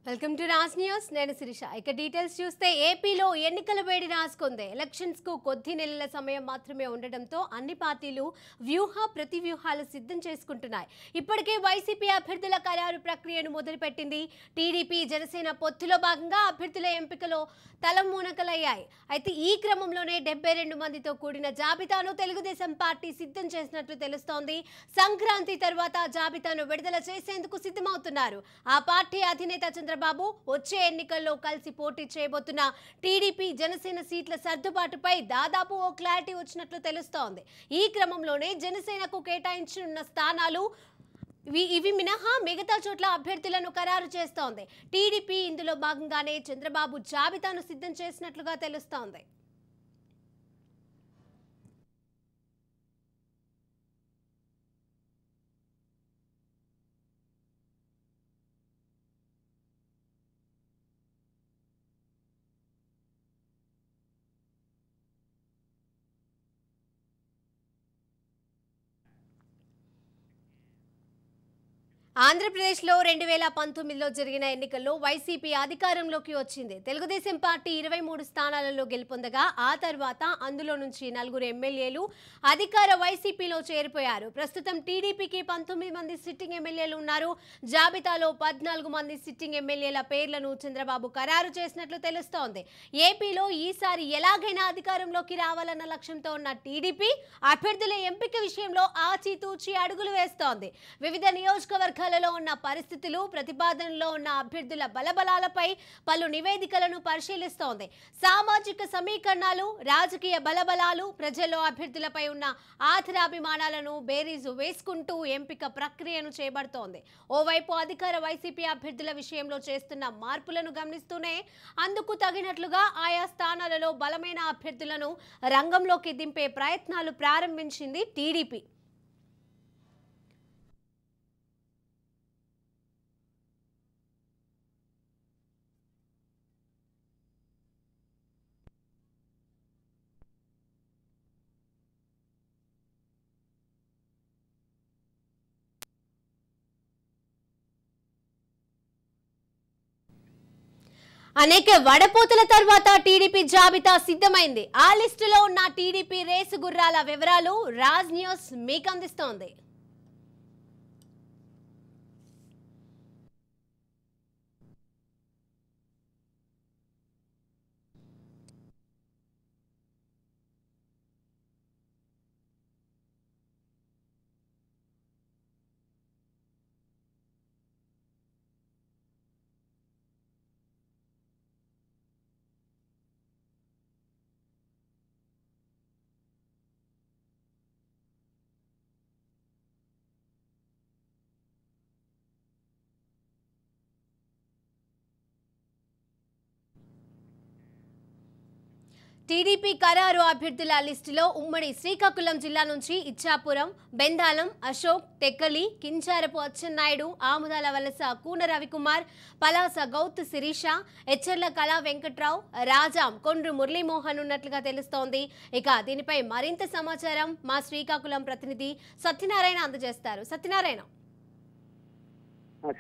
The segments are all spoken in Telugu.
Welcome to Raj news. నేను శిరీష. ఇక డీటెయిల్స్ చూస్తే ఏపీలో ఎన్నికల వేడి రాసుకుంది. ఎలక్షన్స్ కు కొద్ది నెలల సమయం మాత్రమే ఉండడంతో అన్ని పార్టీలు ప్రతి వ్యూహాలు సిద్ధం చేసుకుంటున్నాయి. ఇప్పటికే వైసీపీ అభ్యర్థుల ఖరారు ప్రక్రియను మొదలుపెట్టింది. టీడీపీ జనసేన పొత్తులో భాగంగా అభ్యర్థుల ఎంపికలో తలమూనకలయ్యాయి. అయితే ఈ క్రమంలోనే 72 మందితో కూడిన జాబితాను తెలుగుదేశం పార్టీ సిద్ధం చేసినట్లు తెలుస్తోంది. సంక్రాంతి తర్వాత జాబితాను విడుదల చేసేందుకు సిద్ధమవుతున్నారు. ఆ పార్టీ అధినేత చంద్రబాబు వచ్చే ఎన్నికల్లో కలిసి పోటీ చేయబోతున్న టీడీపీ జనసేన సీట్ల సర్దుబాటుపై దాదాపు ఓ క్లారిటీ వచ్చినట్లు తెలుస్తోంది. ఈ క్రమంలోనే జనసేనకు కేటాయించనున్న స్థానాలు ఇవి మినహా మిగతా చోట్ల అభ్యర్థులను ఖరారు చేస్తోంది. టీడీపీ ఇందులో భాగంగానే చంద్రబాబు జాబితాను సిద్ధం చేసినట్లుగా తెలుస్తోంది. ఆంధ్రప్రదేశ్లో 2019లో జరిగిన ఎన్నికల్లో వైసీపీ అధికారంలోకి వచ్చింది. తెలుగుదేశం పార్టీ 23 స్థానాలలో గెలుపొందగా ఆ తర్వాత అందులో నుంచి 4 ఎమ్మెల్యేలు అధికార వైసీపీలో చేరిపోయారు. ప్రస్తుతం టీడీపీకి 19 మంది సిట్టింగ్ ఎమ్మెల్యేలు ఉన్నారు. జాబితాలో 14 మంది సిట్టింగ్ ఎమ్మెల్యేల పేర్లను చంద్రబాబు ఖరారు చేసినట్లు తెలుస్తోంది. ఏపీలో ఈసారి ఎలాగైనా అధికారంలోకి రావాలన్న లక్ష్యంతో ఉన్న టీడీపీ అభ్యర్థుల ఎంపిక విషయంలో ఆచితూచి అడుగులు వేస్తోంది. వివిధ నియోజకవర్గాలలో ఉన్న పరిస్థితులు, ప్రతిపాదనలో ఉన్న అభ్యర్థుల బలబలాలపై పలు నివేదికలను పరిశీలిస్తోంది. సామాజిక సమీకరణాలు, రాజకీయ బలబలాలు, ప్రజల్లో అభ్యర్థులపై ఉన్న ఆధారాభిమానాలను బేరీజు వేసుకుంటూ ఎంపిక ప్రక్రియను చేపడుతోంది. ఓవైపు అధికార వైసీపీ అభ్యర్థుల విషయంలో చేస్తున్న మార్పులను గమనిస్తూనే అందుకు తగినట్లుగా ఆయా స్థానాలలో బలమైన అభ్యర్థులను రంగంలోకి దింపే ప్రయత్నాలు ప్రారంభించింది టీడీపీ. అనేక వడపోతల తర్వాత టీడీపీ జాబితా సిద్ధమైంది. ఆ లిస్టులో ఉన్న టీడీపీ రేసు గుర్రాల వివరాలు రాజ్ న్యూస్ మీకు అందిస్తోంది. టీడీపీ ఖరారు అభ్యర్థుల లిస్టులో ఉమ్మడి శ్రీకాకుళం జిల్లా నుంచి ఇచ్చాపురం, బెందాలం అశోక్, టెక్కలి, కించారపు అచ్చెన్నాయుడు, ఆముదాల వలస కూన రవికుమార్, పలాస గౌత్ శిరీష, ఎచ్చర్ల కళా వెంకట్రావు, రాజాం కొండ్రు మురళీమోహన్ ఉన్నట్లుగా తెలుస్తోంది. ఇక దీనిపై మరింత సమాచారం మా శ్రీకాకుళం ప్రతినిధి సత్యనారాయణ అందజేస్తారు. సత్యనారాయణ.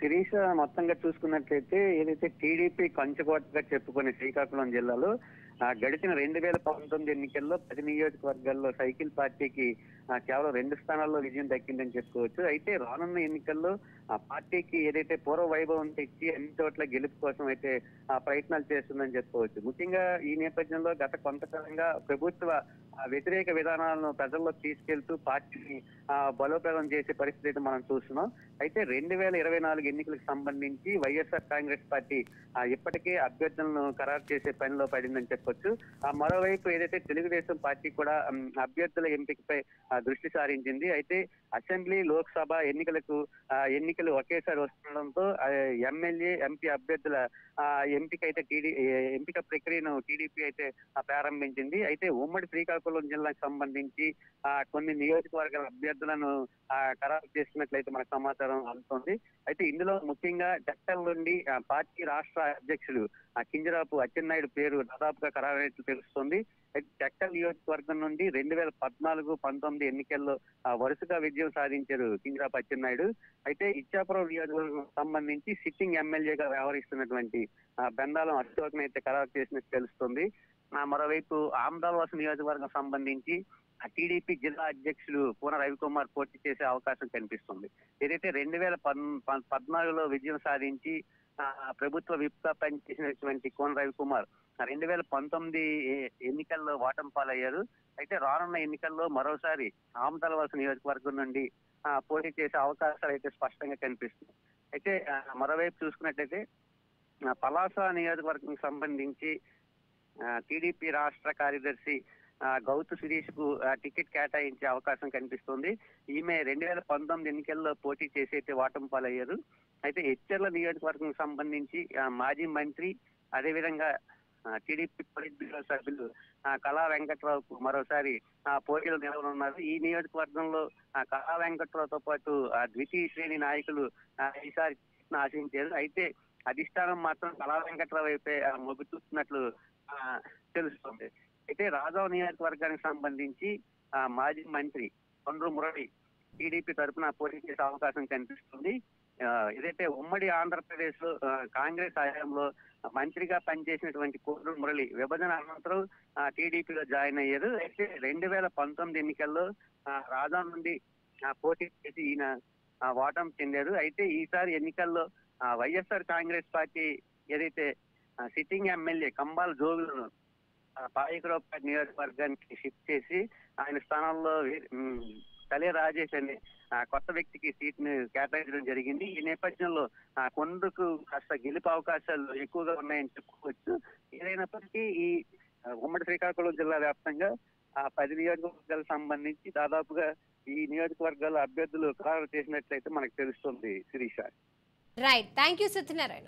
శిరీష, మొత్తంగా చూసుకున్నట్లయితే ఏదైతే టీడీపీ కంచుకోటగా చెప్పుకునే శ్రీకాకుళం జిల్లాలో గడిచిన 2019 ఎన్నికల్లో 10 నియోజకవర్గాల్లో సైకిల్ పార్టీకి కేవలం 2 స్థానాల్లో విజయం దక్కిందని చెప్పుకోవచ్చు. అయితే రానున్న ఎన్నికల్లో ఆ పార్టీకి ఏదైతే పూర్వ వైభవం తెచ్చి అన్ని చోట్ల గెలుపు కోసం అయితే ప్రయత్నాలు చేస్తుందని చెప్పుకోవచ్చు. ముఖ్యంగా ఈ నేపథ్యంలో గత కొంతకాలంగా ప్రభుత్వ వ్యతిరేక విధానాలను ప్రజల్లోకి తీసుకెళ్తూ పార్టీని బలోపేతం చేసే పరిస్థితి మనం చూస్తున్నాం. అయితే 2024 ఎన్నికలకు సంబంధించి వైఎస్ఆర్ కాంగ్రెస్ పార్టీ ఇప్పటికే అభ్యర్థులను ఖరారు చేసే పనిలో పడిందని చెప్పొచ్చు. మరోవైపు ఏదైతే తెలుగుదేశం పార్టీ కూడా అభ్యర్థుల ఎంపికపై దృష్టి సారించింది. అయితే అసెంబ్లీ, లోక్సభ ఎన్నికలు ఒకేసారి వస్తుండడంతో ఎమ్మెల్యే, ఎంపీ అభ్యర్థుల ఎంపిక ప్రక్రియను టీడీపీ అయితే ప్రారంభించింది. అయితే ఉమ్మడి శ్రీకాకుళం జిల్లాకు సంబంధించి కొన్ని నియోజకవర్గాల అభ్యర్థులను ఖరారు చేసినట్లయితే మనకు సమాచారం అందుతోంది. అయితే ఇందులో ముఖ్యంగా చట్టం నుండి పార్టీ రాష్ట్ర అధ్యక్షుడు కింజరాపు అచ్చెన్నాయుడు పేరు దాదాపుగా ఖరారైనట్లు తెలుస్తోంది. అయితే టెక్కల్ నియోజకవర్గం నుండి 2014-19 ఎన్నికల్లో వరుసగా విజయం సాధించారు కింజరాపు అచ్చెన్నాయుడు. అయితే ఇచ్చాపురం నియోజకవర్గం సంబంధించి సిట్టింగ్ ఎమ్మెల్యేగా వ్యవహరిస్తున్నటువంటి బెందాలం అశోక్ని అయితే ఖరారు చేసినట్టు తెలుస్తుంది. మరోవైపు ఆమదాలవలస నియోజకవర్గం సంబంధించి టీడీపీ జిల్లా అధ్యక్షులు పూన రవికుమార్ పోటీ చేసే అవకాశం కనిపిస్తుంది. ఏదైతే 2014లో విజయం సాధించి ప్రభుత్వ విప్గా పనిచేసినటువంటి కోన రవికుమార్ 2019 ఎన్నికల్లో ఓటమి పాలయ్యారు. అయితే రానున్న ఎన్నికల్లో మరోసారి ఆమదాలవలస నియోజకవర్గం నుండి పోటీ చేసే అవకాశాలు అయితే స్పష్టంగా కనిపిస్తుంది. అయితే మరోవైపు చూసుకున్నట్లయితే పలాస నియోజకవర్గం సంబంధించి టీడీపీ రాష్ట్ర కార్యదర్శి గౌతు శిరీష్ కు టికెట్ కేటాయించే అవకాశం కనిపిస్తుంది. ఈమె 2019 ఎన్నికల్లో పోటీ చేసి అయితే ఓటమి పాలయ్యారు. అయితే ఎచ్చెర్ల నియోజకవర్గం సంబంధించి మాజీ మంత్రి అదేవిధంగా టీడీపీ పొలిట్ బ్యూరో సభ్యులు కళా వెంకట్రావుకు మరోసారి పోటీలు నిలవనున్నారు. ఈ నియోజకవర్గంలో కళా వెంకట్రావుతో పాటు ద్వితీయ శ్రేణి నాయకులు ఈసారి ఆశించారు. అయితే అధిష్టానం మాత్రం కళా వెంకట్రావు వైపే మొగ్గు చూస్తున్నట్లు తెలుస్తుంది. అయితే రాజావ్ నియోజకవర్గానికి సంబంధించి మాజీ మంత్రి కొండ్రు మురళి టీడీపీ తరఫున పోటీ చేసే అవకాశం కనిపిస్తుంది. ఏదైతే ఉమ్మడి ఆంధ్రప్రదేశ్ లో కాంగ్రెస్ హయాంలో మంత్రిగా పనిచేసినటువంటి కొండ్రు మురళి విభజన అనంతరం టీడీపీలో జాయిన్ అయ్యారు. అయితే 2019 ఎన్నికల్లో రాజావ్ నుండి పోటీ చేసి ఈయన ఓటమి చెందారు. అయితే ఈసారి ఎన్నికల్లో వైఎస్ఆర్ కాంగ్రెస్ పార్టీ ఏదైతే సిట్టింగ్ ఎమ్మెల్యే కంబాల జోగులను పాయకరావుపేట నియోజకవర్గానికి షిఫ్ట్ చేసి ఆయన స్థానంలో తలే రాజేష్ అనే కొత్త వ్యక్తికి సీట్ ని కేటాయించడం జరిగింది. ఈ నేపథ్యంలో కొండకు కాస్త గెలుపు అవకాశాలు ఎక్కువగా ఉన్నాయని చెప్పుకోవచ్చు. ఏదైనప్పటికీ ఈ ఉమ్మడి శ్రీకాకుళం జిల్లా వ్యాప్తంగా 10 నియోజకవర్గాలకు సంబంధించి దాదాపుగా ఈ నియోజకవర్గాల అభ్యర్థులు ఖరారు చేసినట్లయితే మనకు తెలుస్తుంది Sirisha. Right, thank you Satyanarayana.